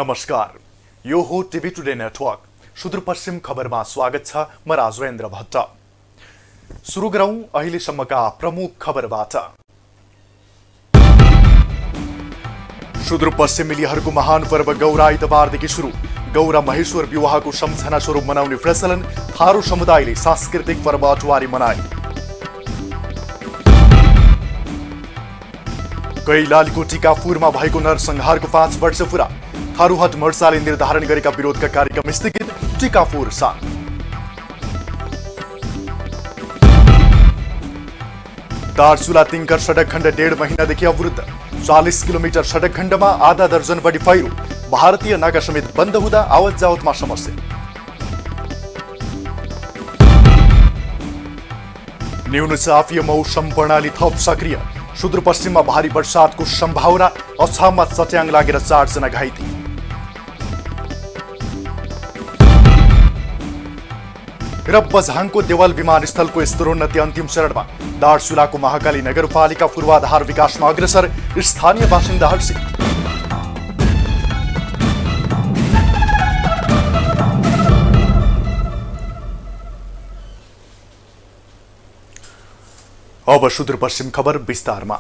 नमस्कार, यो हो टिभी टुडे नेटवर्क सुदूरपश्चिम खबरमा स्वागत छ। म राजेन्द्र भट्ट। सुरु गरौं अहिलेसम्मका प्रमुख खबरबाट। सुदूरपश्चिमेलीहरूको महान पर्व गौरा आइतबारदेखि सुरु। गौरा महेश्वर विवाहको सम्झना स्वरूप मनाउने प्रचलन। थारू समुदायले सांस्कृतिक पर्व अटवारी मनाए। कैलालीको टिकापुरमा भएको नरसंहारको 5 वर्ष पूरा। थारूहट मोर्चाले निर्धारण गरेका विरोधका कार्यक्रम स्थगित। टिकापुर शान्त। दार्चुला तिङ्कर सडक खण्ड 1.5 महिनादेखि अवरुद्ध। 40 किलोमिटर सडक खण्डमा आधा दर्जन बढी पहिरो। भारतीय नाका समेत बन्द हुँदा आवत जावतमा समस्या। न्यून चापीय मौसम प्रणाली थप सक्रिय। सुदूरपश्चिममा भारी वर्षातको सम्भावना। अछाममा चट्याङ लागेर 4 जना घाइते। र बझाङको देवाल विमानस्थलको स्तरोन्नति अन्तिम चरणमा। दार्चुलाको महाकाली नगरपालिका पूर्वाधार विकासमा अग्रसर। स्थानीय बासिन्दा हर्षित। अब सुदूरपश्चिम खबर विस्तारमा।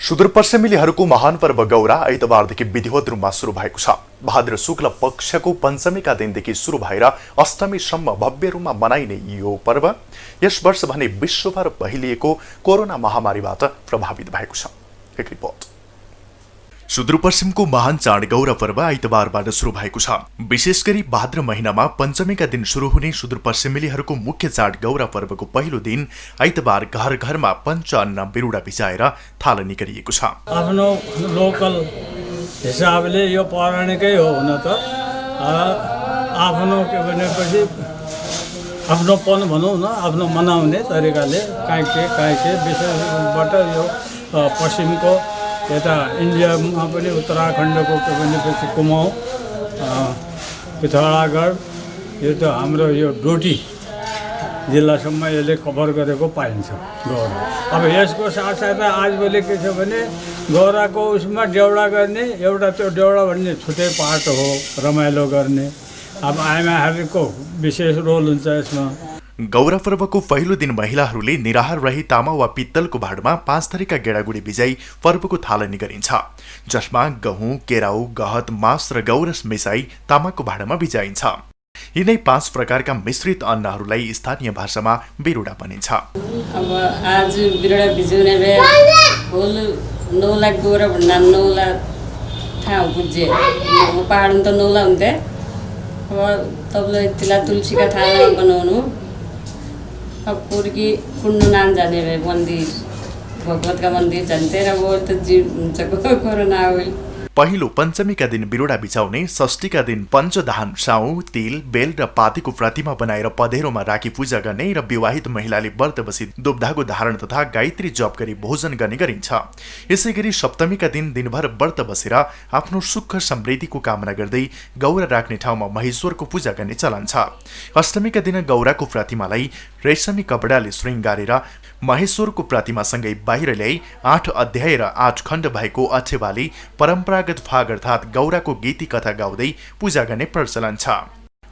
सुदूरपश्चिमेलीहरूको महान पर्व गौरा आइतबारदेखि विधिवत रूपमा सुरु भएको छ। भाद्र शुक्ल पक्षको पञ्चमीका दिनदेखि सुरु भएर अष्टमीसम्म भव्य रूपमा मनाइने यो पर्व यस वर्ष भने विश्वभर फैलिएको कोरोना महामारीबाट प्रभावित भएको छ। एक रिपोर्ट। सुदूरपश्चिमको महान चाड गौरा पर्व आइतबारबाट सुरु भएको छ। विशेष गरी भाद्र महिनामा पञ्चमीका दिन सुरु हुने सुदूरपश्चिमेलीहरूको मुख्य चाड गौरा पर्वको पहिलो दिन आइतबार घर घरमा पञ्चान्न बिरुवा बिसाएर थालनी गरिएको छ। आफ्नो लोकल हिसाबले यो पौराणिकै हो हुन त। आफ्नो के भनेपछि आफ्नोपन भनौँ न, आफ्नो मनाउने तरिकाले काहीँ विशेषबाट यो पश्चिमको यता इन्डियामा पनि उत्तराखण्डको के भनेपछि कुमाऊँ, पिथौरागढ, यो त हाम्रो यो डोटी जिल्लासम्म यसले कभर गरेको पाइन्छ गौरा। अब यसको साथसाथै आजभोलि के छ भने गौराको उसमा डेउडा गर्ने, एउटा त्यो डेउडा भन्ने छुट्टै पार्ट हो, रमाइलो गर्ने। अब आमाहरूको विशेष रोल हुन्छ यसमा। गौरा पर्वको पहिलो दिन महिलाहरूले निराहार रही तामा वा पित्तलको भाँडमा 5 थरीका गेडागुडी बिजाई पर्वको थालनी गरिन्छ, जसमा गहुँ, केराउ, गहत, मास र गौरस मिसाई तामाको भाँडामा बिजाइन्छ। यिनै 5 प्रकारका मिश्रित अन्नहरूलाई स्थानीय भाषामा बिरुडा भनिन्छ। अब आज बिरुडा बिजाउने भए होल 9 लाख गौरा भन्दा 9 लाख ठाउँ पुज्जे पहाड त 9 लाख हुन्थे। अब तपाईँलाई तिला तुलसीका थालमा बनाउनु। अब पुर्की कुण्ड नाम जाने भए मन्दिर, भगवतका मन्दिर जान्थे र वो त जीव हुन्छ कोरोना आउल। पहिलो पञ्चमीका दिन बिरुडा बिछाउने, षष्ठीका दिन पञ्चधान, साउ, तिल, बेल र पातीको प्रतिमा बनाएर पँधेरोमा राखी पूजा गर्ने र विवाहित महिलाले व्रत बसी दुब्धाको धारण तथा गायत्री जप गरी भोजन गर्ने गरिन्छ। यसैगरी सप्तमीका दिन दिनभर व्रत बसेर आफ्नो सुख समृद्धिको कामना गर्दै गौरा राख्ने ठाउँमा महेश्वरको पूजा गर्ने चलन छ। अष्टमीका दिन गौराको प्रतिमालाई रेशमी कपडाले श्रृङ्गारेर महेश्वरको प्रतिमासँगै बाहिर ल्याई 8 अध्याय र 8 खण्ड भएको अठेवाली परम्परागत फाग अर्थात् गौराको गीती कथा गाउँदै पूजा गर्ने प्रचलन छ।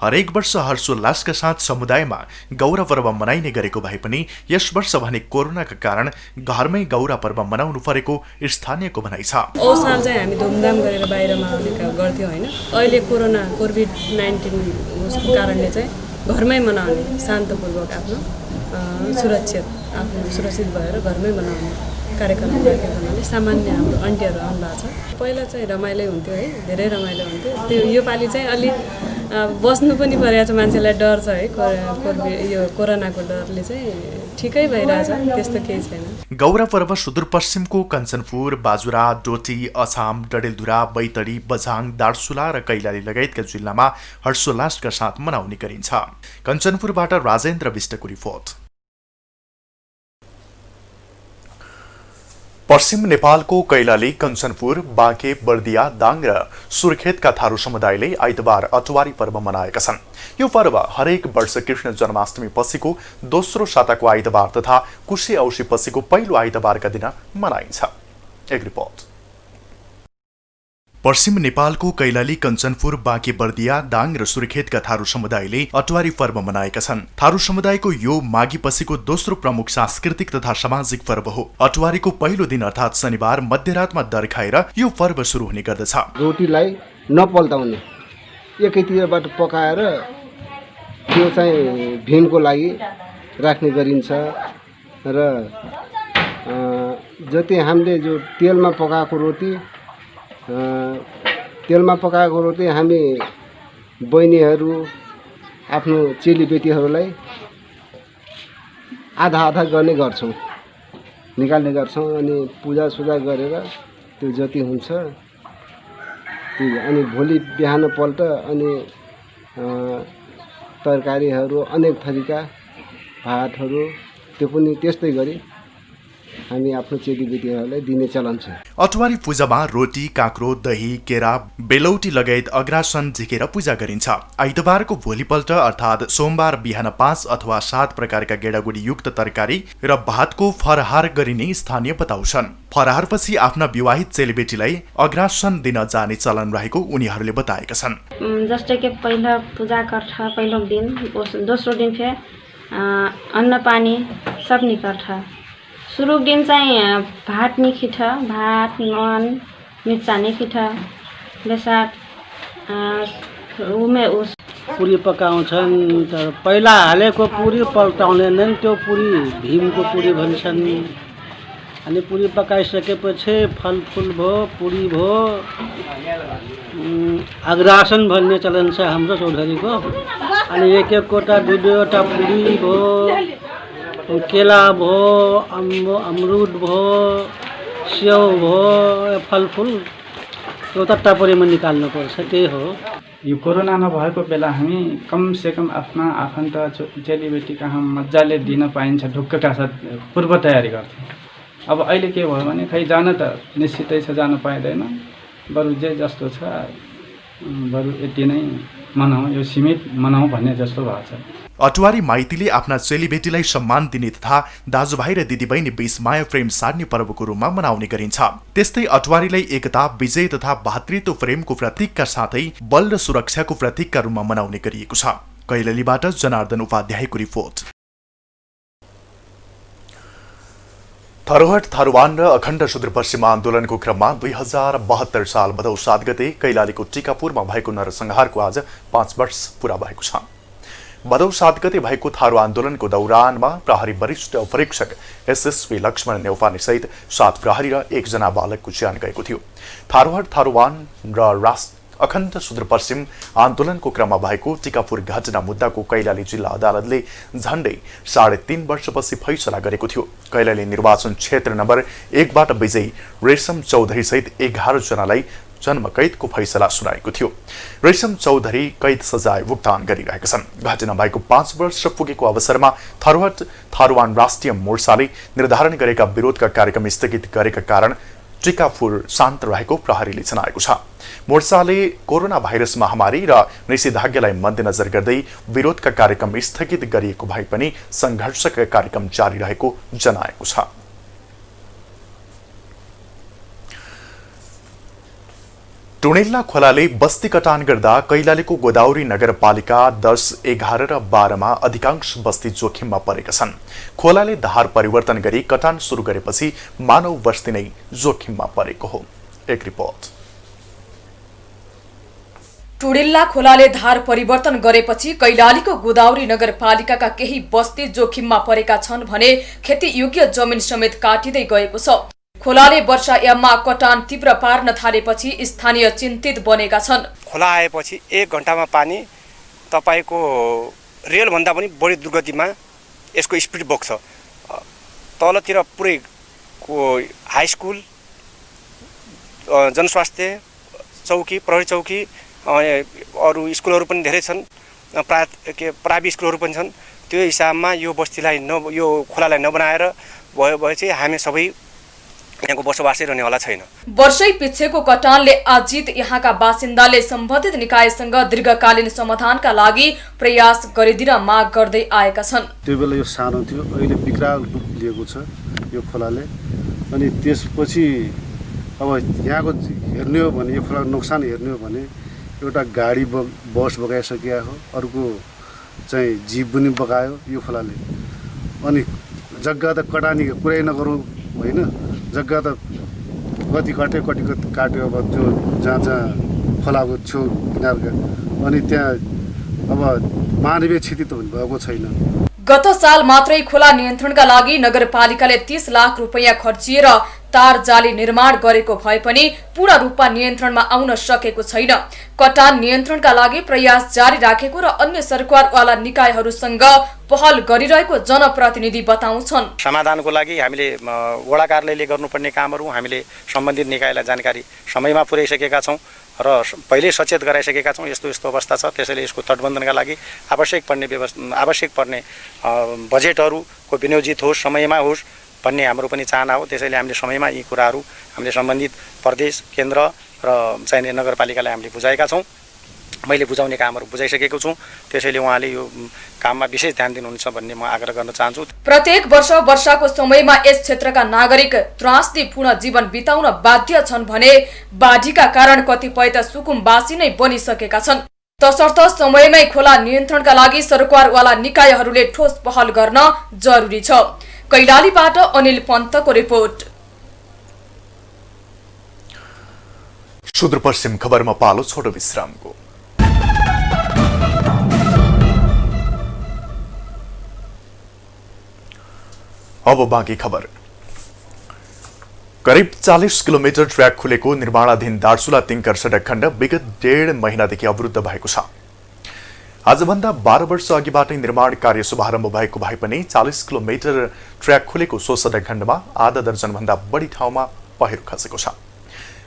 हरेक वर्ष हर्षोल्लासका साथ समुदायमा गौरा पर्व मनाइने गरेको भए पनि यस वर्ष भने कोरोनाका कारण घरमै गौरा पर्व मनाउनु परेको स्थानीयको भनाइ छ। औ साल चाहिँ हामी धुमधाम गरेर बाहिरमा आउने गर्थ्यौँ होइन। अहिले कोभिड-19 उसको कारणले चाहिँ घरमै मनाउने, शान्तपूर्वक आफ्नो सुरक्षित भएर घरमै मनाउने कार्यक्रम राखेको हुनाले सामान्य हाम्रो अन्त्यहरू आउनु भएको छ। पहिला चाहिँ रमाइलो हुन्थ्यो है, धेरै रमाइलो हुन्थ्यो। त्यो योपालि चाहिँ अलि बस्नु पनि परेको छ, मान्छेलाई डर छ है, यो कोरोनाको डरले चाहिँ ठिकै भइरहेछ, त्यस्तो केही छैन। गौरा पर्व सुदूरपश्चिमको कञ्चनपुर, बाजुरा, डोटी, अछाम, डडेलधुरा, बैतडी, बझाङ, दार्चुला र कैलाली लगायतका जिल्लामा हर्षोल्लासका साथ मनाउने गरिन्छ। कञ्चनपुरबाट राजेन्द्र विष्टको रिपोर्ट। पश्चिम नेपालको कैलाली, कञ्चनपुर, बाँके, बर्दिया, दाङ र सुर्खेतका थारू समुदायले आइतबार अटवारी पर्व मनाएका छन्। यो पर्व हरेक वर्ष कृष्ण जन्माष्टमी पछिको दोस्रो साताको आइतबार तथा कुशे औँसी पछिको पहिलो आइतबारका दिन मनाइन्छ। एक रिपोर्ट। पश्चिम नेपालको कैलाली, कञ्चनपुर, बाँके बर्दिया, दाङ र सुर्खेतका थारू समुदायले अटवारी पर्व मनाएका छन्। थारू समुदायको यो माघी पछिको दोस्रो प्रमुख सांस्कृतिक तथा सामाजिक पर्व हो। अटवारीको पहिलो दिन अर्थात् शनिबार मध्यरातमा दर खाएर यो पर्व सुरु हुने गर्दछ। रोटीलाई नपल्टाउने एकैतिरबाट पकाएर त्यो चाहिँ भीमको लागि राख्ने गरिन्छ र जति हामीले जो तेलमा पकाएको रोटी हामी बहिनीहरू आफ्नो चेलीबेटीहरूलाई आधा गर्ने गर्छौँ, निकाल्ने गर्छौँ। अनि पूजासुजा गरेर त्यो जति हुन्छ अनि भोलि बिहानपल्ट अनि तरकारीहरू अनेक थरीका भातहरू त्यो पनि त्यस्तै गरी हामी आफ्नो चेलीबेटीहरूलाई दिने चलन छ। अटवारी पूजामा रोटी, काँक्रो, दही, केरा, बेलौटी लगायत अग्रासन झिकेर पूजा गरिन्छ। आइतबारको भोलिपल्ट अर्थात् सोमबार बिहान 5 अथवा 7 प्रकारका गेडागुडी युक्त तरकारी र भातको फरहार गरिने स्थानीय बताउँछन्। फरहारपछि आफ्ना विवाहित चेलीबेटीलाई अग्रासन दिन जाने चलन रहेको उनीहरूले बताएका छन्। जस्तै कि पहिलो पूजा गर्छ, पहिलो दिन, दोस्रो दिन फेरि अन्न पानी सब निकल्छ। सुरु दिन चाहिँ भात निखिठ, भात नुन मिर्चा निखिठ बेसार उमे उस पुरी पकाउँछन्। तर पहिला हालेको पुरी पल्टाउँदैनन्, त्यो पुरी भीमको पुरी भन्छन्। अनि पुरी पकाइसकेपछि फलफुल भयो, पुरी भयो, अग्रासन भन्ने चलन छ हाम्रो चौधरीको। अनि एक एकवटा दुई दुईवटा पुरी भयो, केला भयो, अमरुद भयो, स्याउ भयो, फलफुल त्यो तट्टापुरीमा निकाल्नुपर्छ। त्यही हो। यो कोरोना नभएको बेला हामी कमसेकम आफ्ना आफन्त चेलीबेटी कहाँ मजाले दिन पाइन्छ ढुक्कका साथ पूर्व तयारी गर्थ्यौँ। अब अहिले के भयो भने खै जान त निश्चितै छ, जान पाइँदैन। बरु जे जस्तो छ बरु यति नै मनाउँ, यो सीमित मनाउँ भन्ने जस्तो भएको छ। अटवारी माइतीले आफ्ना चेलीबेटीलाई सम्मान दिने तथा दाजुभाइ र दिदीबहिनी बीच माया प्रेम सार्ने पर्वको रूपमा मनाउने गरिन्छ। त्यस्तै अटवारीलाई एकता, विजय तथा भातृत्व प्रेमको प्रतीकका साथै बल र सुरक्षाको प्रतीकका रूपमा मनाउने गरिएको छ। कैलालीबाट जनार्दन उपाध्यायको रिपोर्ट। थरोहट, थारूवान र अखण्ड सुदूरपश्चिम आन्दोलनको क्रममा 2072 साल भदौ 7 गते कैलालीको टिकापुरमा भएको नरसंहारको आज 5 वर्ष पूरा भएको छ। भदौ 7 गते भएको थारू आन्दोलनको दौरानमा प्रहरी वरिष्ठ परीक्षक एसएसपी लक्ष्मण नेउपाने सहित 7 प्रहरी र 1 जना बालकको ज्यान गएको थियो। थारूहट, थारूवान र अखण्ड सुदूरपश्चिम आन्दोलनको क्रममा भएको टिकापुर घटना मुद्दाको कैलाली जिल्ला अदालतले झण्डै 3.5 वर्षपछि फैसला गरेको थियो। कैलाली निर्वाचन क्षेत्र नम्बर 1बाट विजयी रेशम चौधरी सहित 11 जनालाई जन्मकैदको फैसला सुनाएको थियो। रेशम चौधरी कैद सजाय भुक्तान गरिरहेका छन्। घटना भएको 5 वर्ष पुगेको अवसरमा थरोहट थारूवान राष्ट्रिय मोर्चाले निर्धारण गरेका विरोधका कार्यक्रम स्थगित गरेका कारण टिकापुर शान्त रहेको प्रहरीले जनाएको छ। मोर्चाले कोरोना भाइरस महामारी र निषेधाज्ञालाई मध्यनजर गर्दै विरोधका कार्यक्रम स्थगित गरिएको भए पनि संघर्षका कार्यक्रम जारी रहेको जनाएको छ। टुणेल्ला खोलाले बस्ती कटान गर्दा कैलालीको गोदावरी नगरपालिका 10, 11 र 12मा अधिकांश बस्ती जोखिममा परेका छन्। खोलाले धार परिवर्तन गरी कटान सुरु गरेपछि मानव बस्ती नै जोखिममा परेको हो। एक रिपोर्ट। टुणेल्ला खोलाले धार परिवर्तन गरेपछि कैलालीको गोदावरी नगरपालिकाका केही बस्ती जोखिममा परेका छन् भने खेतीयोग्य जमिन समेत काटिँदै गएको छ। खोलाले वर्षायाममा कटान तीव्र पार्न थालेपछि स्थानीय चिन्तित बनेका छन्। खोला आएपछि 1 घण्टामा पानी तपाईको रेलभन्दा पनि बढी दुर्गतिमा यसको स्पिड बोक्छ। तलतिर पुरै हाई स्कुल, जनस्वास्थ्य चौकी, प्रहरी चौकी, अरू स्कुलहरू पनि धेरै छन्, प्राइभेट स्कुलहरू पनि छन्। त्यो हिसाबमा यो बस्तीलाई यो खोलालाई नबनाएर भए चाहिँ हामी सबै यहाँको बसोबासै रहने वाला छैन। वर्षै पिछेको कटानले आजित यहाँका बासिन्दाले सम्बन्धित निकायसँग दीर्घकालीन समाधानका लागि प्रयास गरिदिन माग गर्दै आएका छन्। त्यो बेला यो सानो थियो, अहिले विकराल रूप लिएको छ यो खोलाले। अनि त्यसपछि अब यहाँको हेर्ने हो भने यो खोलाको नोक्सान हेर्ने हो भने एउटा गाडी बस बगाइसकेको हो, अर्को चाहिँ जीप पनि बगायो यो खोलाले। अनि जग्गा त कटानीको कुरै नगरौँ होइन, जग्गा त कति काट्यो कति काट्यो। अब जो जहाँ खोलाको छेउ किनारका अनि त्यहाँ अब मानवीय क्षति त भएको छैन। गत साल मात्रै खोला नियन्त्रणका लागि नगरपालिकाले 30 लाख रुपैयाँ खर्चिएर तार जाली निर्माण गरेको भए पनि पूर्ण रूपमा नियन्त्रणमा आउन सकेको छैन। कटान नियन्त्रणका लागि प्रयास जारी राखेको र अन्य सरकारवाला निकायहरूसँग पहल गरिरहेको जनप्रतिनिधि बताउँछन्। समाधानको लागि हामीले वडा कार्यालयले गर्नुपर्ने कामहरू हामीले सम्बन्धित निकायलाई जानकारी समयमा पुर्याइसकेका छौँ र पहिले सचेत गराइसकेका छौँ। यस्तो यस्तो अवस्था छ, त्यसैले यसको तटबन्धनका लागि आवश्यक पर्ने बजेटहरूको विनियोजित होस्, समयमा होस् भन्ने हाम्रो पनि चाहना हो। त्यसैले हामीले समयमा यी कुराहरू हामीले सम्बन्धित प्रदेश, केन्द्र र चाहिने नगरपालिकालाई हामीले बुझाएका छौँ। मैले बुझाउने कामहरू बुझाइसकेको छु। त्यसैले उहाँले यो काममा विशेष ध्यान दिनुहुन्छ भन्ने म आग्रह गर्न चाहन्छु। प्रत्येक वर्ष वर्षाको समयमा यस क्षेत्रका नागरिक त्रासदीपूर्ण जीवन बिताउन बाध्य छन् भने बाढीका कारण कतिपय त सुकुम्बासी नै बनिसकेका छन्। तसर्थ समयमै खोला नियन्त्रणका लागि सरकारवाला निकायहरूले ठोस पहल गर्न जरुरी छ। कैलालीबाट अनिल पन्तको रिपोर्ट। सुदूरपश्चिम खबरमा पालो छोटो विश्रामको। अब बाँकी खबर। करिब 40 किलोमिटर ट्र्याक खुलेको निर्माणाधीन दार्चुला तिङ्कर सडक खण्ड विगत 1.5 महिनादेखि अवरुद्ध भएको छ। आजभन्दा 12 वर्ष अघिबाटै निर्माण कार्य शुभारम्भ भएको भए पनि 40 किलोमिटर ट्र्याक खुलेको सो सडक खण्डमा आधा दर्जनभन्दा बढी ठाउँमा पहिरो खसेको छ।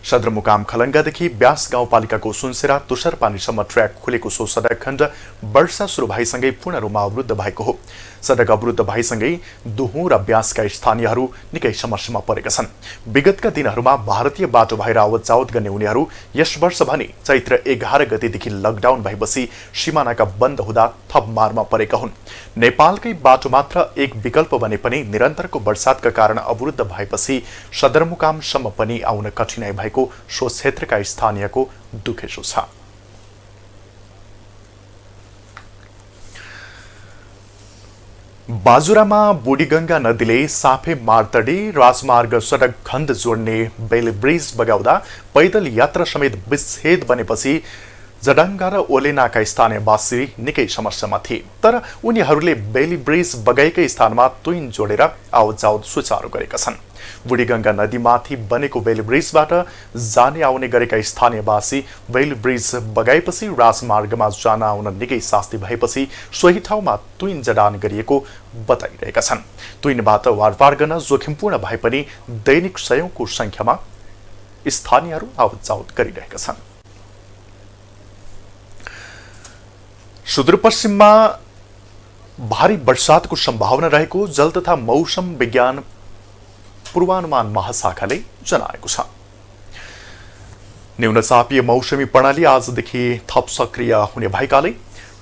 सदरमुकाम खलङ्गादेखि ब्यास गाउँपालिकाको सुनसेरा तुषारपानीसम्म ट्र्याक खुलेको सो सडक खण्ड वर्षा सुरु भएसँगै पूर्ण रूपमा अवरुद्ध भएको हो। सडक अवरुद्ध भएसँगै दुहु र ब्यासका स्थानीयहरू निकै समस्यामा परेका छन्। विगतका दिनहरूमा भारतीय बाटो भएर आवत जावत गर्ने उनीहरू यस वर्ष भने चैत्र 11 गतेदेखि लकडाउन भएपछि सिमानाका बन्द हुँदा थप मारमा परेका हुन्। नेपालकै बाटो मात्र एक विकल्प बने पनि निरन्तरको वर्षातका कारण अवरुद्ध भएपछि सदरमुकामसम्म पनि आउन कठिनाई भएको सो क्षेत्रका स्थानीयको दुखेसो छ। बाजुरामा बुढीगंगा नदीले साफे मार्तडी राजमार्ग सडक खण्ड जोड्ने बेली ब्रिज बगाउँदा पैदल यात्रा समेत विच्छेद बनेपछि जडाङ्गा र ओलेनाका स्थानीयवासी निकै समस्यामा थिए। तर उनीहरूले बेली ब्रिज बगाएकै स्थानमा तुइन जोडेर आवत जावत सुचारू गरेका छन्। बुढीगंगा नदीमाथि बनेको बेली ब्रिजबाट जाने आउने गरेका स्थानीयवासी बेली ब्रिज बगाएपछि राजमार्गमा जान आउन निकै शास्ति भएपछि सोही ठाउँमा तुइन जडान गरिएको बताइरहेका छन्। तुइनबाट वारपार गर्न जोखिमपूर्ण भए पनि दैनिक सयौंको संख्यामा स्थानीयहरू आवत जावत गरिरहेका छन्। सुदूरपश्चिममा भारी वर्षातको सम्भावना रहेको जल तथा मौसम विज्ञान पूर्वानुमान महाशाखाले जनाएको छ। न्यूनचापीय मौसमी प्रणाली आजदेखि थप सक्रिय हुने भएकाले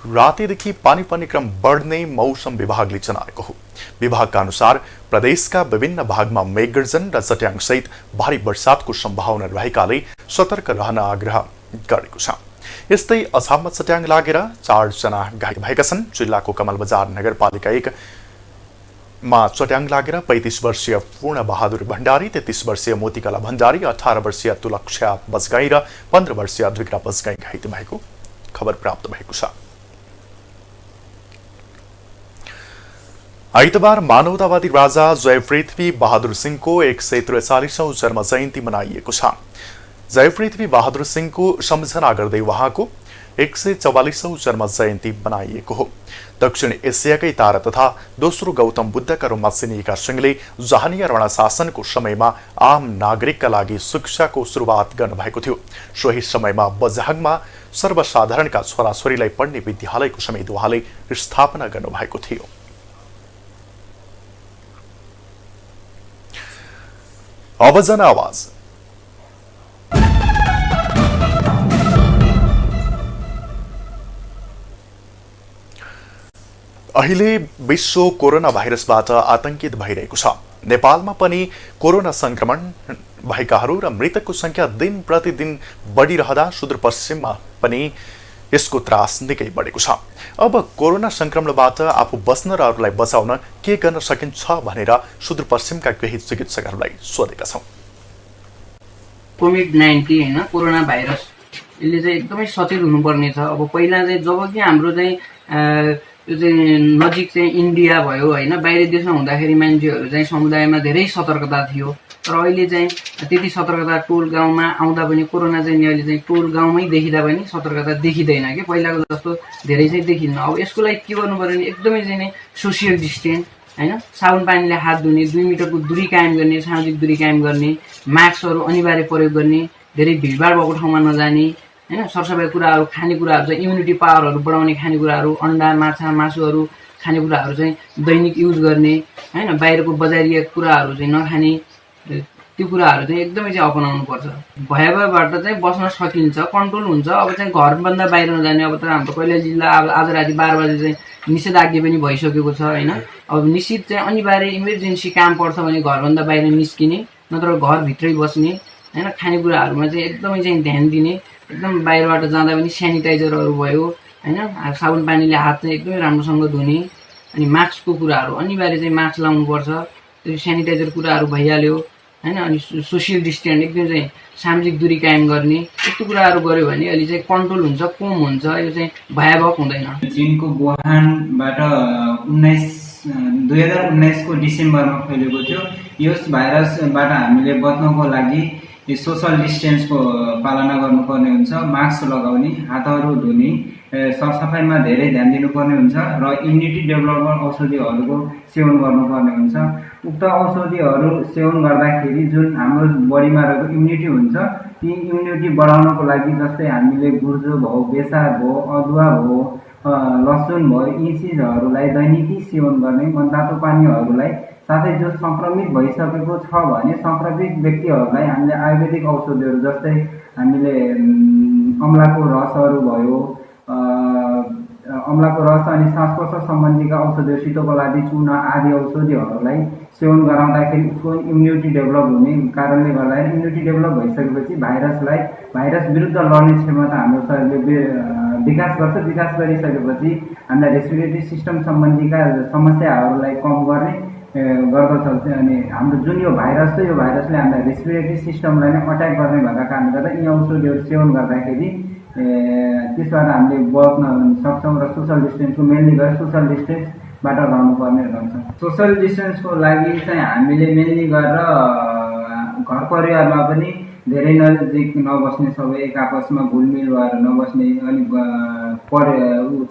रातिदेखि पानी पर्ने क्रम बढ्ने मौसम विभागले जनाएको हो। विभागका अनुसार प्रदेशका विभिन्न भागमा मेघगर्जन र चट्याङसहित भारी वर्षातको सम्भावना रहेकाले सतर्क रहन आग्रह गरेको छ। यस्तै अछाममा चट्याङ लागेर 4 जना घाइते भएका छन्। जिल्लाको कमलबजार नगरपालिका 1 मा चट्याङ लागेर 35 वर्षीय पूर्ण बहादुर भण्डारी, 33 वर्षीय मोतीकला भण्डारी, 18 वर्षीय तुलक्षा बजगाई र 15 वर्षीय द्विग्रा बजगाई घाइते भएको खबर प्राप्त भएको छ। आइतबार मानवतावादी राजा जयपृथ्वी बहादुर सिंहको 143औं जन्म जयन्ती मनाइएको छ। जयपृथ्वी बहादुर सिंहको सम्झना गर्दै उहाँको 144औं जन्म जयन्ती मनाइएको हो। दक्षिण एसियाकै तारा तथा दोस्रो गौतम बुद्धका रूपमा चिनिएका सिंहले जहानीय रण शासनको समयमा आम नागरिकका लागि शिक्षाको सुरुवात गर्नुभएको थियो। सोही समयमा बझाङमा सर्वसाधारणका छोराछोरीलाई पढ्ने विद्यालयको समेत उहाँले स्थापना गर्नुभएको थियो। अब जन आवाज। अहिले विश्व कोरोना भाइरसबाट आतंकित भइरहेको छ। नेपालमा पनि कोरोना संक्रमण भएकाहरू र मृतकको संख्या दिन प्रतिदिन बढिरहँदा सुदूरपश्चिममा पनि यसको त्रास निकै बढेको छ। अब कोरोना संक्रमणबाट आफू बस्न र अरूलाई बचाउन के गर्न सकिन्छ भनेर सुदूरपश्चिमका केही चिकित्सकहरूलाई सोधेका छौँ। कोभिड-19 होइन, कोरोना भाइरस, यसले चाहिँ एकदमै सचेत हुनुपर्ने छ। अब पहिला चाहिँ जब कि हाम्रो चाहिँ यो चाहिँ नजिक चाहिँ इन्डिया भयो होइन, बाहिर देशमा हुँदाखेरि मान्छेहरू चाहिँ समुदायमा धेरै सतर्कता थियो, तर अहिले चाहिँ त्यति सतर्कता टोल गाउँमा आउँदा पनि कोरोना चाहिँ अहिले चाहिँ टोल गाउँमै देखिँदा पनि सतर्कता देखिँदैन कि पहिलाको जस्तो धेरै चाहिँ देखिन्न। अब यसको लागि के गर्नु पर्यो भने एकदमै चाहिँ नै सोसियल डिस्टेन्स होइन, साबुन पानीले हात धुने, 2 मिटरको दूरी कायम गर्ने, सामाजिक दूरी कायम गर्ने, मास्कहरू अनिवार्य प्रयोग गर्ने, धेरै भिडभाड भएको ठाउँमा नजाने होइन, सरसफाइ कुराहरू, खानेकुराहरू चाहिँ इम्युनिटी पावरहरू बढाउने खानेकुराहरू, अन्डा माछा मासुहरू खानेकुराहरू चाहिँ दैनिक युज गर्ने होइन, बाहिरको बजारिया कुराहरू चाहिँ नखाने, त्यो कुराहरू चाहिँ एकदमै चाहिँ अपनाउनु पर्छ। भयावहबाट चाहिँ बस्न सकिन्छ, कन्ट्रोल हुन्छ। अब चाहिँ घरभन्दा बाहिर नजाने, अब त हाम्रो कैलाली जिल्ला अब आज राति 12 बजे चाहिँ निषेधाज्ञा पनि भइसकेको छ होइन। अब निश्चित चाहिँ अनिवार्य इमर्जेन्सी काम पर्छ भने घरभन्दा बाहिर निस्किने, नत्र घरभित्रै बस्ने होइन, खानेकुराहरूमा चाहिँ एकदमै चाहिँ ध्यान दिने, एकदम बाहिरबाट जाँदा पनि सेनिटाइजरहरू भयो होइन, साबुन पानीले हात चाहिँ एकदमै राम्रोसँग धुने, अनि मास्कको कुराहरू अनिवार्य चाहिँ मास्क लाउनुपर्छ, त्यो सेनिटाइजर कुराहरू भइहाल्यो होइन, अनि सोसियल डिस्टेन्स एकदम चाहिँ सामाजिक दूरी कायम गर्ने, यस्तो कुराहरू गऱ्यो भने अहिले चाहिँ कन्ट्रोल हुन्छ, कम हुन्छ, यो चाहिँ भयावह हुँदैन। चीनको वुहानबाट 2019 को डिसेम्बरमा फैलेको थियो। यस भाइरसबाट हामीले बच्नको लागि सोशल डिस्टेन्सको पालना गर्नुपर्ने हुन्छ, मास्क लगाउने, हातहरू धुने, सरसफाइमा धेरै ध्यान दिनुपर्ने हुन्छ र इम्युनिटी डेभलपमेन्ट औषधिहरूको सेवन गर्नुपर्ने हुन्छ। उक्त औषधिहरू सेवन गर्दाखेरि जुन हाम्रो बडीमा रहेको इम्युनिटी हुन्छ, ती इम्युनिटी बढाउनको लागि जस्तै हामीले गुर्जो भयो, बेसार भयो, अदुवा भयो, लसुन भयो, यी चिजहरूलाई दैनिकी सेवन गर्ने, मनतातो पानीहरूलाई, साथै जो संक्रमित भइसकेको छ भने संक्रमित व्यक्तिहरूलाई हामीले आयुर्वेदिक औषधिहरू जस्तै हामीले अमलाको रसहरू भयो, अमलाको रस अनि श्वास प्रश्वास सम्बन्धीका औषधिहरू, सितोपलादी चूर्ण आदि औषधिहरूलाई सेवन गराउँदाखेरि उसको इम्युनिटी डेभलप हुने कारणले गर्दाखेरि इम्युनिटी डेभलप भइसकेपछि भाइरस विरुद्ध लड्ने क्षमता हाम्रो शरीरले विकास गर्छ। विकास गरिसकेपछि हामीलाई रेस्पिरेटरी सिस्टम सम्बन्धीका समस्याहरूलाई कम गर्ने गर्दछ। अनि हाम्रो जुन यो भाइरस छ, यो भाइरसले हामीलाई रेस्पिरेटरी सिस्टमलाई नै अट्याक गर्ने भएका कारणले गर्दा यी औषधिहरू सेवन गर्दाखेरि त्यसबाट हामीले बच्न सक्छौँ र सोसल डिस्टेन्सको मेनली गरेर सोसल डिस्टेन्सबाट रहनुपर्ने रहन्छ। सोसल डिस्टेन्सको लागि चाहिँ हामीले मेनली गरेर घर परिवारमा पनि धेरै नजिक नबस्ने, सबै एक आपसमा घुलमिल भएर नबस्ने, अनि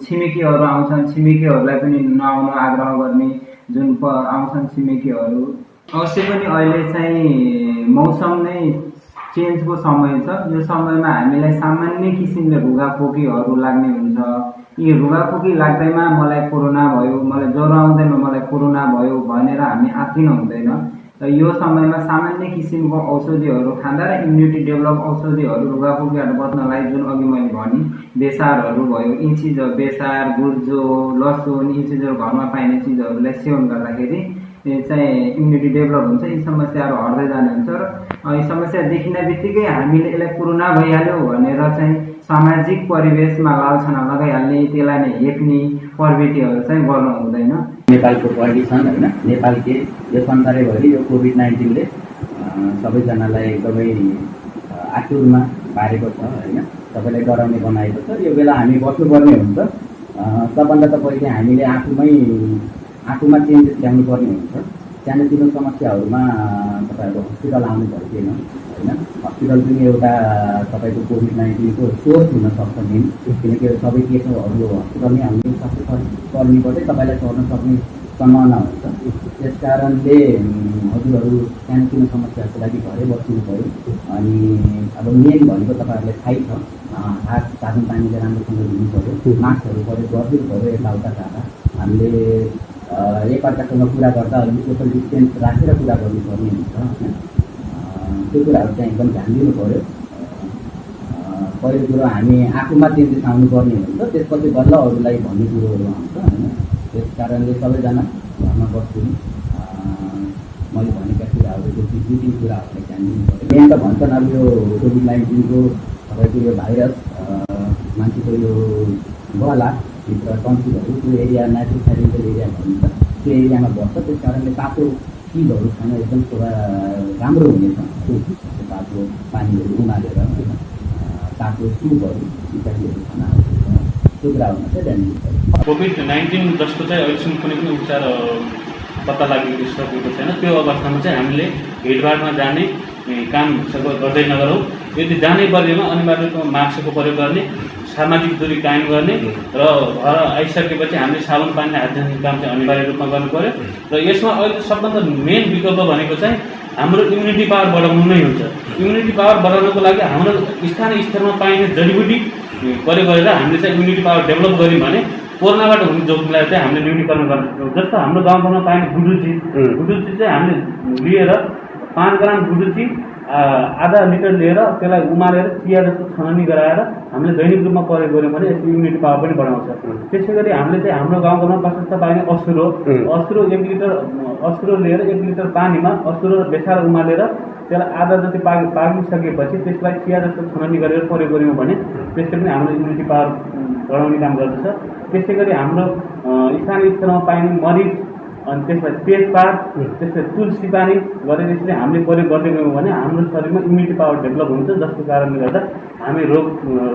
छिमेकीहरू आउँछन् छिमेकीहरूलाई पनि नआउन आग्रह गर्ने, जुन आउँछन् छिमेकीहरू। अवश्य पनि अहिले चाहिँ मौसम नै चेन्जको समय छ। यो समयमा हामीलाई सामान्य किसिमले रुगाखोकीहरू लाग्ने हुन्छ। यी रुगाखोकी लाग्दैमा मलाई कोरोना भयो, मलाई ज्वरो आउँदैमा मलाई कोरोना भयो भनेर हामी आत्तिनु हुँदैन। र यो समयमा सामान्य किसिमको औषधिहरू खाँदा र इम्युनिटी डेभलप औषधिहरू रुगाखोकीबाट बच्नलाई जुन अघि मैले भने बेसारहरू भयो, यी चिजहरू बेसार, गुर्जो, लसुन, यी चिजहरू घरमा पाइने चिजहरूलाई सेवन गर्दाखेरि चाहिँ इम्युनिटी डेभलप हुन्छ। यी समस्याहरू हट्दै जाने हुन्छ र यी समस्या देखिन बित्तिकै हामीले यसलाई कोरोना भइहाल्यो भनेर चाहिँ सामाजिक परिवेशमा लालछना लगाइहाल्ने, त्यसलाई नै हेप्ने प्रवृत्तिहरू चाहिँ गर्नु हुँदैन। नेपालको कन्डिसन होइन, नेपाल के यो संसारैभरि यो कोभिड-19ले सबैजनालाई एकदमै आतुरमा पारेको छ होइन, सबैलाई डराउने बनाएको छ। यो बेला हामी बस्नुपर्ने हुन्छ। सबभन्दा त पहिले हामीले आफूमा चेन्जेस ल्याउनु पर्ने हुन्छ। सानोतिनो समस्याहरूमा तपाईँहरूको हस्पिटल आउनु पर्दैन होइन। हस्पिटल पनि एउटा तपाईँको कोभिड-19को सोर्स हुनसक्छ मेन, किनकि सबै केसहरू हस्पिटल नै आउने स्वास्थ्य कर्मीबाटै तपाईँलाई सर्न सक्ने सम्भावना हुन्छ। त्यस कारणले हजुरहरू सानोतिनो समस्याहरूको लागि घरै बस्नु पऱ्यो। अनि अब मेन भनेको तपाईँहरूलाई थाहै छ, हात साबुन पानीले राम्रोसँग धुनु पऱ्यो, मास्कहरू प्रयोग गरिदिनु पऱ्यो। यताउता जाँदा हामीले एकअर्कासँग कुरा गर्दा सोसल डिस्टेन्स राखेर कुरा गर्नुपर्ने हुन्छ होइन। त्यो कुराहरू चाहिँ एकदम ध्यान दिनु पऱ्यो। पहिलो कुरो हामी आफूमा चेन्जेस आउनुपर्ने हुन्छ, त्यसपछि बल्ल अरूलाई भन्ने कुरोहरू आउँछ होइन। त्यस कारणले सबैजना घरमा बस्नु, मैले भनेका कुराहरू जो दुई तिन कुराहरूलाई ध्यान दिनु पर्यो। मेन त भन्छन् अब यो कोभिड-19को तपाईँको यो भाइरस मान्छेको यो गला भित्र टन्सिलहरू त्यो एरिया नेचुरल फेरिन्जेल एरिया भनिन्छ, त्यो एरियामा बस्छ। त्यस कारणले तातो चिजहरू खान एकदम थोडा राम्रो हुनेछ। त्यो तातो पानीहरू उमालेर तातो सुपहरू इत्यादिहरू खान आवश्यक छ। त्यो कुराहरूमा चाहिँ ध्यान दिनु पर्यो। कोभिड-19 जसको चाहिँ अहिलेसम्म कुनै पनि उपचार पत्ता लागिसकेको छैन। त्यो अवस्थामा चाहिँ हामीले भिडभाडमा जाने काम गर्दै नगरौँ। यदि जानै परेमा अनिवार्य रूपमा मास्कको प्रयोग गर्ने, सामाजिक दूरी कायम गर्ने र घर आइसकेपछि हामीले साबुन पानीले हात धुने काम चाहिँ अनिवार्य रूपमा गर्नु पर्यो। र यसमा अहिले सबभन्दा मेन विकल्प भनेको चाहिँ हाम्रो इम्युनिटी पावर बढाउनु नै हुन्छ। इम्युनिटी पावर बढाउनको लागि हाम्रो स्थानीय स्तरमा पाइने जडीबुटी प्रयोग गरेर हामीले चाहिँ इम्युनिटी पावर डेभलप गऱ्यौँ भने कोरोनाबाट हुने जोखिमलाई चाहिँ हामीले न्यूनीकरण गर्न सक्छौँ। जस्तो हाम्रो गाउँठाउँमा पाइने गुडुची चाहिँ हामीले लिएर 5 ग्राम गुडुची आधा लिटर लिएर त्यसलाई उमालेर चिया जस्तो छननी गराएर हामीले दैनिक रूपमा प्रयोग गऱ्यौँ भने यसको इम्युनिटी पावर पनि बढाउँछ। त्यसै गरी हामीले चाहिँ हाम्रो गाउँघरमा प्रशस्त पाइने अश्रो 1 लिटर अश्रो लिएर 1 लिटर पानीमा अश्रो र बेसार उमालेर त्यसलाई आधा जति पाकिसकेपछि त्यसलाई चिया जस्तो छननी गरेर प्रयोग गऱ्यौँ भने त्यसले पनि हाम्रो इम्युनिटी पावर बढाउने काम गर्दछ। त्यसै गरी हाम्रो स्थानीय स्तरमा पाइने मरिच अनि त्यसलाई तेजपात त्यसलाई तुलसी पानी गरेर यसरी हामीले प्रयोग गर्दै गयौँ भने हाम्रो शरीरमा इम्युनिटी पावर डेभलप हुन्छ, जसको कारणले गर्दा हामी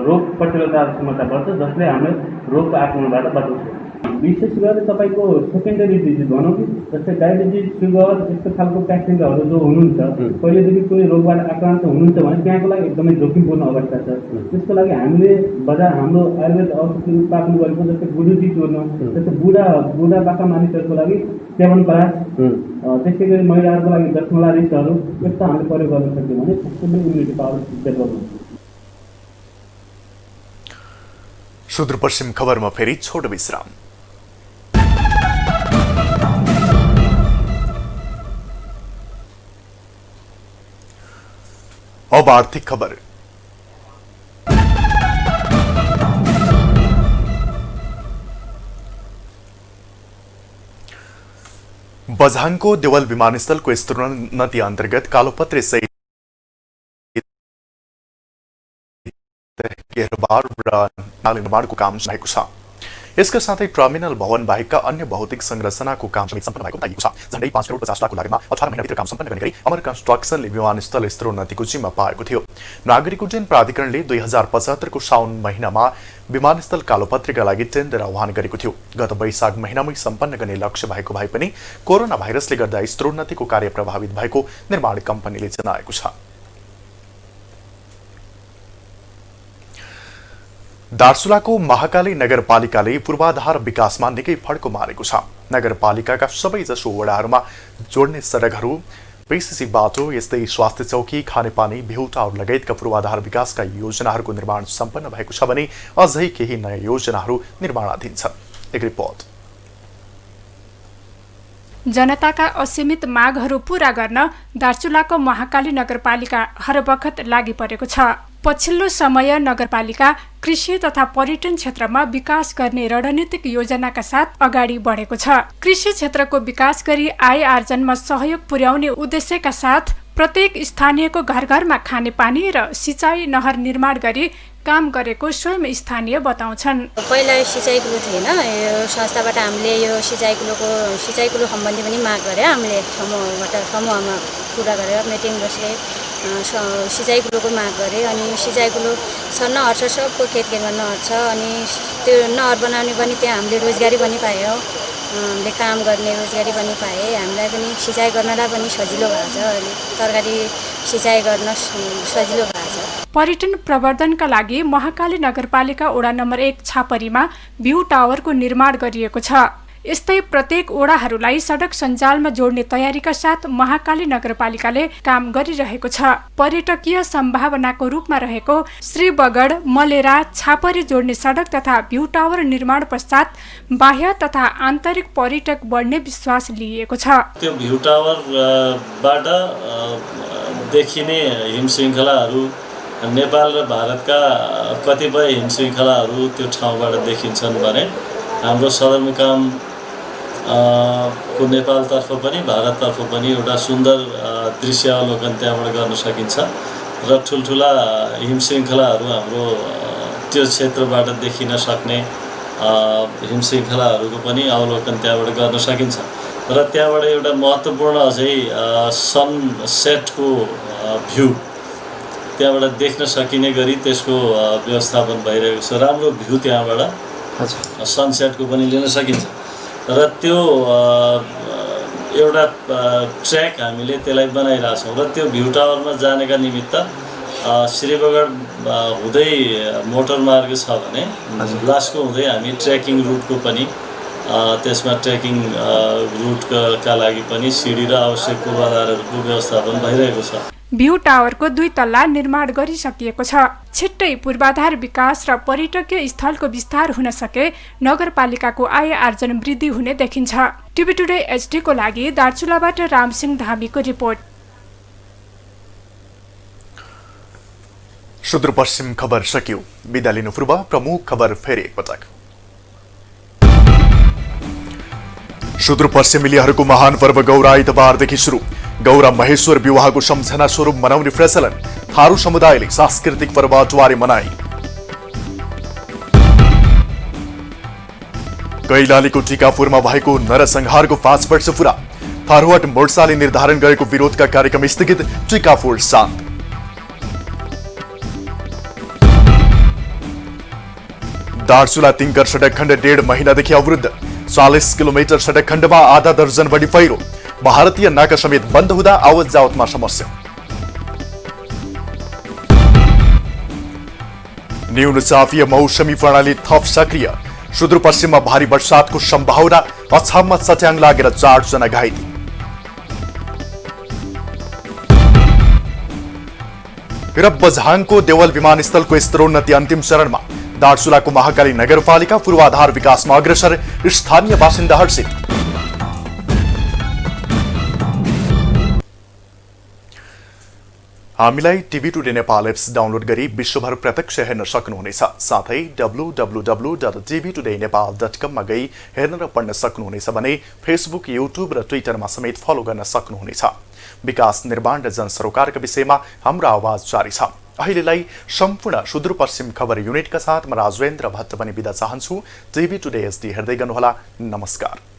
रोग प्रतिरोधक क्षमता बढ्छ, जसले हामीले रोगको आक्रमणबाट बचाउँछ। विशेष गरेर तपाईँको सेकेन्डरी डिजिज भनौँ कि जस्तै डायबिटिज, सुगर यस्तो खालको पेसेन्टहरू जो हुनुहुन्छ, पहिलेदेखि कुनै रोगबाट आक्रान्त हुनुहुन्छ भने त्यहाँको लागि एकदमै जोखिमपूर्ण अवस्था छ। त्यसको लागि हामीले हाम्रो आयुर्वेद औषधि उत्पादन गरेको जस्तै गुडुची चूर्ण, जस्तै बुढापाका मानिसहरूको लागि च्यवनप्राश, त्यसै गरी महिलाहरूको लागि दशमला रिसहरू यस्तो हामीले प्रयोग गर्न सक्यौँ भने त्यसले इम्युनिटी पावर डेभलप हुन्छ। सुदूरपश्चिम खबरमा फेरि छोटो विश्राम। अब आर्थिक खबर। बझाङको देवल विमानस्थलको स्तरोन्नति अन्तर्गत कालोपत्रे सहित घेरबार र नाली निर्माणको काम भएको छ। यसका साथै टर्मिनल भवन बाहेकका अन्य भौतिक संरचनाको काम समेत सम्पन्न भएको बताइएको छ। झण्डै 5 करोड 50 लाखको लागतमा 18 महिनाभित्र काम सम्पन्न गर्ने गरी अमर कन्स्ट्रक्सनले विमानस्थल स्तरोन्नतिको जिम्मा पाएको थियो। नागरिक उड्डयन प्राधिकरणले 2075 को साउन महिनामा विमानस्थल कालोपत्रेका लागि टेन्डर आह्वान गरेको थियो। गत वैशाख महिनामै सम्पन्न गर्ने लक्ष्य भएको भए पनि कोरोना भाइरसले गर्दा स्तरोन्नतिको कार्य प्रभावित भएको निर्माण कम्पनीले जनाएको छ। दार्चुलाको महाकाली नगरपालिकाले पूर्वाधार विकासमा निकै फड्को मारेको छ। नगरपालिकाका सबैजसो वडाहरूमा जोड्ने सडकहरू, पीसीसी बाटो, यस्तै स्वास्थ्य चौकी, खानेपानी, बिहुटावर लगायतका पूर्वाधार विकासका योजनाहरूको निर्माण सम्पन्न भएको छ भने अझै केही नयाँ योजनाहरू निर्माणाधीन छन्। एक रिपोर्ट। जनताका असीमित मागहरू पूरा गर्न दार्चुलाको महाकाली नगरपालिका हरबखत लागि परेको छ। पछिल्लो समय नगरपालिका कृषि तथा पर्यटन क्षेत्रमा विकास गर्ने रणनीतिक योजनाका साथ अगाडि बढेको छ। कृषि क्षेत्रको विकास गरी आय आर्जनमा सहयोग पुर्याउने उद्देश्यका साथ प्रत्येक स्थानीयको घर घरमा खाने पानी र सिँचाइ नहर निर्माण गरी काम गरेको स्वयं स्थानीय बताउँछन्। पहिला सिँचाइ कुलो थिएन, यो संस्थाबाट हामीले यो सिँचाइ कुलो सम्बन्धी पनि माग गरे। हामीले समूहमा कुरा गरेर मिटिङ बसेर सिँचाइ कुलोको माग गरे। अनि सिँचाइ कुलो छ, नहर छ, सबको खेतमा नहर छ। अनि त्यो नहर बनाउने पनि त्यहाँ हामीले रोजगारी पनि पायौँ, हामीले काम गर्ने रोजगारी पनि पाएँ। हामीलाई पनि सिँचाइ गर्नलाई पनि सजिलो भएको छ। अनि तरकारी सिँचाइ गर्न सजिलो भएको छ। पर्यटन प्रवर्धनका लागि महाकाली नगरपालिका वडा नम्बर 1 छापरीमा भ्यू टावरको निर्माण गरिएको छ। यस्तै प्रत्येक वडाहरूलाई सडक सञ्जालमा जोड्ने तयारीका साथ महाकाली नगरपालिकाले काम गरिरहेको छ। पर्यटकीय सम्भावनाको रूपमा रहेको श्रीबगड मलेरा छापरी जोड्ने सडक तथा भ्यू टावर निर्माण पश्चात बाह्य तथा आन्तरिक पर्यटक बढ्ने विश्वास लिएको छ। त्यो भ्यू टावरबाट देखिने हिम श्रृङ्खलाहरू नेपाल र भारतका कतिपय हिम श्रृङ्खलाहरू त्यो ठाउँबाट देखिन्छन् भने हाम्रो सदरमुकाम को नेपालतर्फ पनि भारततर्फ पनि एउटा सुन्दर दृश्य अवलोकन त्यहाँबाट गर्न सकिन्छ र ठुल्ठुला हिमशृङ्खलाहरू हाम्रो त्यो क्षेत्रबाट देखिन सक्ने हिमशृङ्खलाहरूको पनि अवलोकन त्यहाँबाट गर्न सकिन्छ र त्यहाँबाट एउटा महत्त्वपूर्ण अझै सनसेटको भ्यू त्यहाँबाट देख्न सकिने गरी त्यसको व्यवस्थापन भइरहेको छ। राम्रो भ्यू त्यहाँबाट सनसेटको पनि लिन सकिन्छ र त्यो एउटा ट्र्याक हामीले त्यसलाई बनाइरहेछौँ र त्यो भ्यू टावरमा जानेका निमित्त श्रीबगड हुँदै मोटर मार्ग छ भने लास्टको हुँदै हामी ट्रेकिङ रुटको पनि त्यसमा ट्रेकिङ रुटका लागि पनि सिडी र आवश्यक पूर्वाधारहरूको व्यवस्थापन भइरहेको छ। भ्यू टावरको 2 तल्ला निर्माण गरिसकिएको छ। छिट्टै पूर्वाधार विकास र पर्यटकीय स्थलको विस्तार हुन सके नगरपालिकाको आय आर्जन वृद्धि हुने देखिन्छ। टिभी टुडे एचडी को लागि दार्चुलाबाट रामसिंह धामीको रिपोर्ट। सुदूरपश्चिम खबर सकियो। बिदा लिनु पूर्व प्रमुख खबर फेरि एकपटक। सुदूरपश्चिमेलीहरूको महान पर्व गौरा आइतबारदेखि सुरु। गौरा महेश्वर विवाहको सम्झना स्वरूप मनाउने प्रचलन। थारू समुदायले सांस्कृतिक पर्व अटुवारे मनाए। कैलालीको टिकापुरमा भएको नरसंहारको 5 वर्ष पूरा। थारूहट मोर्चाले निर्धारण गरेको विरोधका कार्यक्रम स्थगित। टिकापुर शान्त। दार्चुला तिङ्कर सडक खण्ड 1.5 महिनादेखि अवरुद्ध। 40 किलोमिटर सडक खण्डमा आधा दर्जन बढी पहिरो। भारतीय नाका समेत बन्द हुँदा आवत जावतमा समस्या। न्यून चापीय मौसमी प्रणाली थप सक्रिय। सुदूरपश्चिममा भारी वर्षातको सम्भावना। अछाममा चट्याङ लागेर 4 जना घाइते। र बझाङको देवल विमानस्थलको स्तरोन्नति अन्तिम चरणमा। दार्चुलाको महाकाली नगरपालिका पूर्वाधार विकासमा अग्रसर। स्थानीय बासिन्दा हर्षित। हामीलाई TV today Nepal apps download गरी विश्वभर प्रत्यक्ष हेर्न सक्नुहुनेछ। साथै www.tvtodaynepal.com मा गई हेर्न र पढ्न सक्नुहुनेछ भने फेसबुक, युट्युब र ट्विटरमा समेत फलो गर्न सक्नुहुनेछ। विकास निर्माण र जनसरोकारका विषयमा हाम्रो आवाज जारी छ। अहिलेलाई सम्पूर्ण सुदूरपश्चिम खबर युनिटका साथ म राजेन्द्र भट्ट पनि बिदा चाहन्छु। टिभी टुडे एचडी हेर्दै गर्नुहोला। नमस्कार।